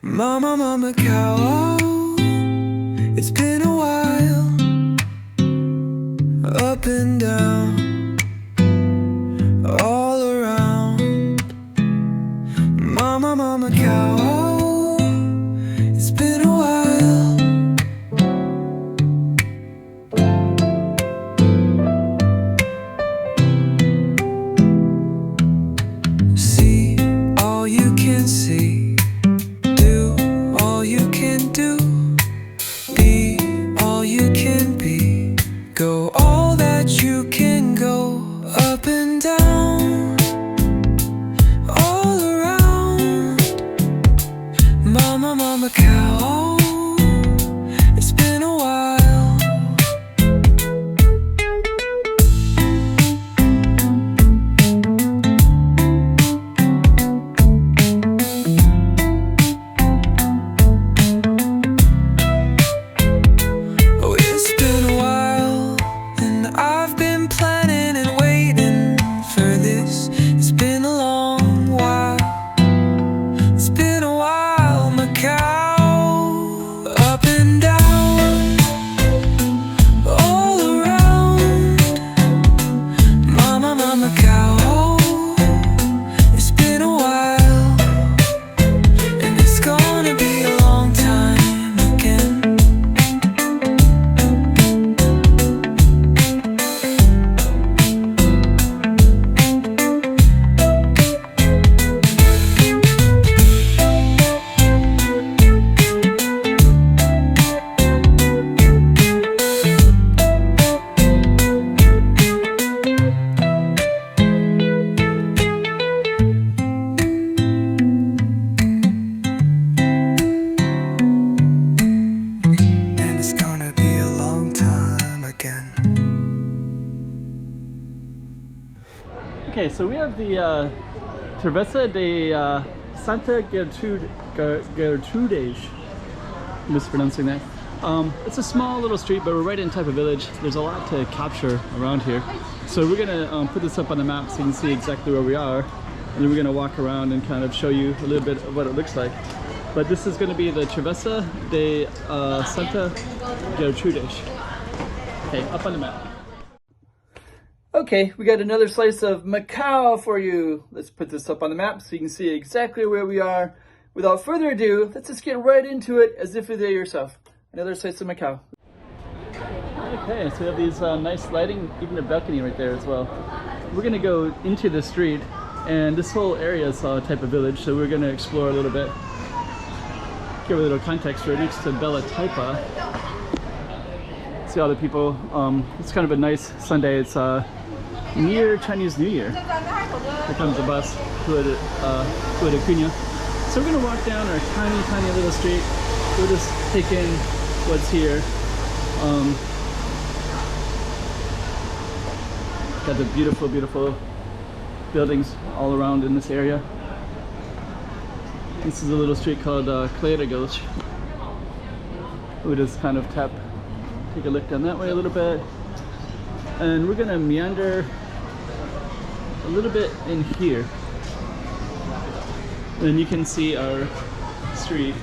Mama, Mama Macau, it's been a while, up and down, all around. Mama, Mama Macau, it's been a while. See all you can see. Go all that you can go, up and down, all around. Mama, Mama Macau, it's been a while. Oh, it's been a while. I've been planning and waiting for this. It's been a long while. It's been a while, Macau. Up and down, all around. Mama, Mama Macau. It's been a while, and it's gonna be a long time again. Okay, so we have the Travessa de Santa Gertrudes. I'm mispronouncing that. It's a small little street, but we're right in Taipa village. There's a lot to capture around here. So we're gonna put this up on the map so you can see exactly where we are. And then we're gonna walk around and kind of show you a little bit of what it looks like. But this is gonna be the Travessa de Santa Gertrudes. Okay, up on the map. Okay, we got another slice of Macau for you. Let's put this up on the map so you can see exactly where we are. Without further ado, let's just get right into it as if you're there yourself. Another slice of Macau. Okay, so we have these nice lighting, even a balcony right there as well. We're gonna go into the street, and this whole area is a type of village, so we're gonna explore a little bit. Give a little context. We're next to Bella Taipa. See all the people. It's kind of a nice Sunday. It's near Chinese New Year. Here comes the bus, Cunha. So we're gonna walk down our tiny little street. We'll just take in what's here. Got the beautiful buildings all around in this area. This is a little street called Gertrudes. We'll just kind of take a look down that way a little bit. And we're gonna meander a little bit in here. And you can see our street.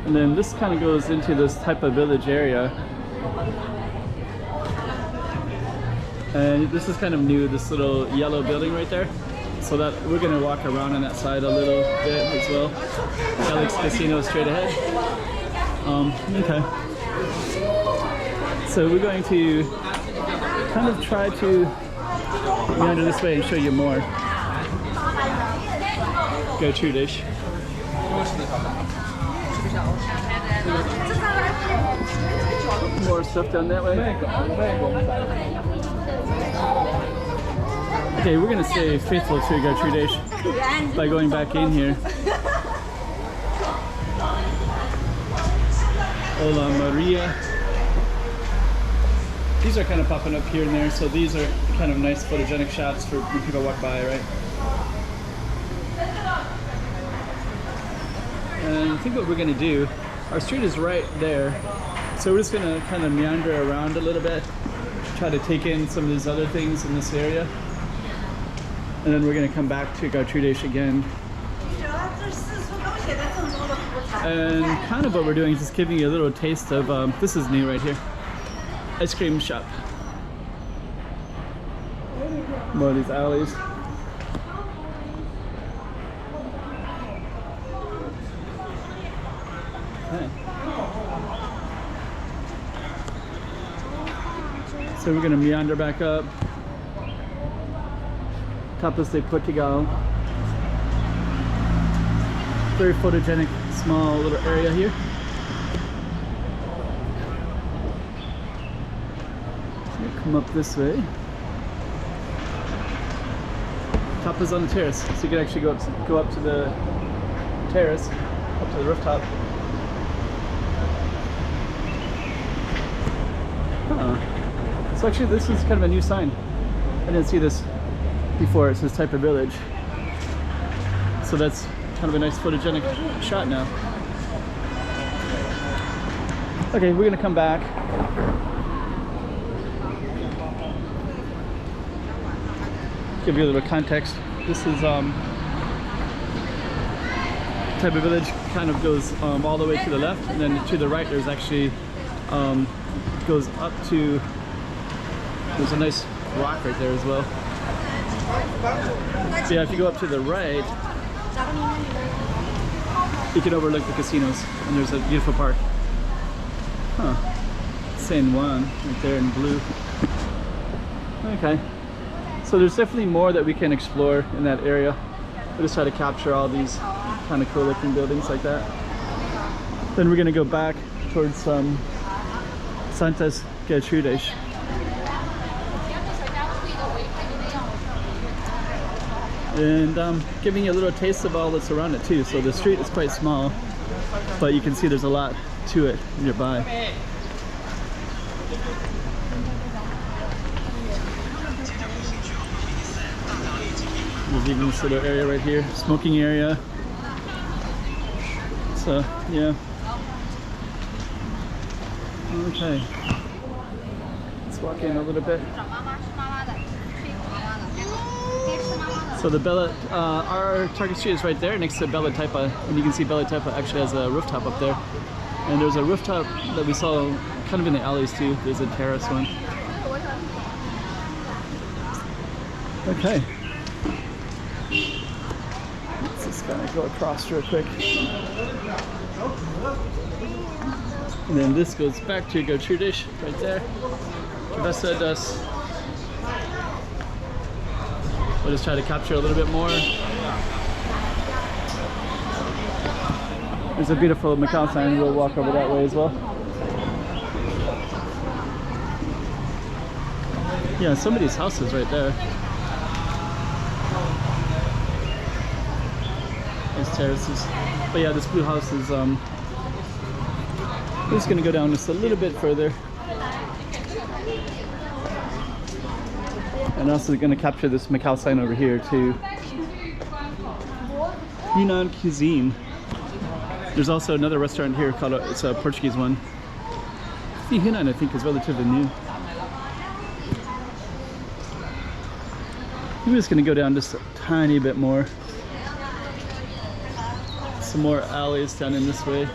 And then this kind of goes into this type of village area. And this is kind of new, this little yellow building right there. So that we're gonna walk around on that side a little bit as well. Alex Casino straight ahead. Okay. So we're going to kind of try to meander this way and show you more. Gertrudes. More stuff down that way. Okay, we're gonna stay faithful to Gertrudes by going back in here. Hola Maria. These are kind of popping up here and there, so these are kind of nice photogenic shots for when people walk by, right? And I think what we're gonna do, our street is right there, so we're just gonna kind of meander around a little bit, try to take in some of these other things in this area. And then we're gonna come back to Gertrudes again. And kind of what we're doing is just giving you a little taste of, this is new right here, ice cream shop. More of these alleys. Okay. So we're gonna meander back up. Tapas de Portugal. Very photogenic, small little area here. So we'll come up this way. Tapas on the terrace, so you can actually go up to the terrace, up to the rooftop. So actually this is kind of a new sign. I didn't see this before. It says Taipa Village. So that's kind of a nice photogenic shot now. Okay, we're gonna come back. Give you a little context. This is Taipa Village kind of goes all the way to the left, and then to the right there's actually goes up to, there's a nice rock right there as well. So yeah, if you go up to the right, you can overlook the casinos, and there's a beautiful park. Huh. San Juan right there in blue. Okay. So there's definitely more that we can explore in that area. We'll just try to capture all these kind of cool looking buildings like that. Then we're gonna go back towards Santas Gertrudes. And giving you a little taste of all that's around it too. So the street is quite small, but you can see there's a lot to it nearby. There's even this little area right here, smoking area. So yeah. Okay. Let's walk in a little bit. So the Bella, our Target Street is right there next to Bella Taipa, and you can see Bella Taipa actually has a rooftop up there. And there's a rooftop that we saw kind of in the alleys too. There's a terrace one. Okay. Let's just kind of go across real quick. And then this goes back to Gertrudes right there. Travessa does. We'll just try to capture a little bit more. There's a beautiful Macau sign. We'll walk over that way as well. Yeah, some of these houses right there. These terraces. But yeah, this blue house is, we're just gonna go down just a little bit further. And also going to capture this Macau sign over here too. Yunnan Cuisine. There's also another restaurant here called, it's a Portuguese one. The Yunnan I think is relatively new. I'm just going to go down just a tiny bit more. Some more alleys down in this way.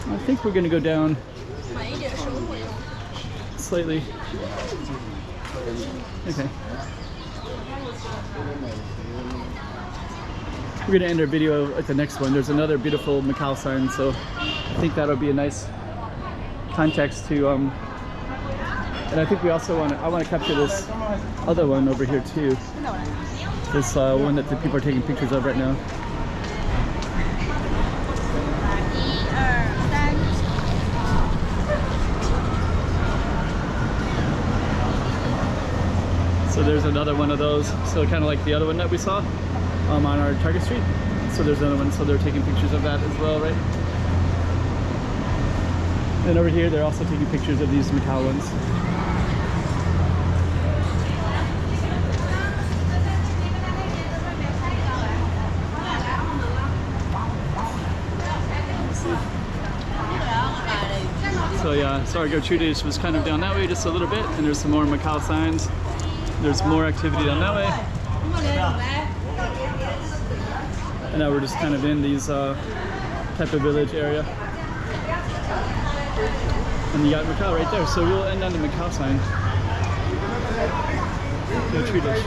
I think we're going to go down slightly. Okay. We're going to end our video at the next one. There's another beautiful Macau sign, so I think that'll be a nice context to and I think we also want to, I want to capture this other one over here too. This one that the people are taking pictures of right now. So there's another one of those, so kind of like the other one that we saw on our Target Street. So there's another one, so they're taking pictures of that as well, right? And over here, they're also taking pictures of these Macau ones. So yeah, sorry, Gertrudes was kind of down that way just a little bit, and there's some more Macau signs. There's more activity down that way. And now we're just kind of in these Taipa village area. And you got Macau right there, so we'll end on the Macau sign. Gertrudes.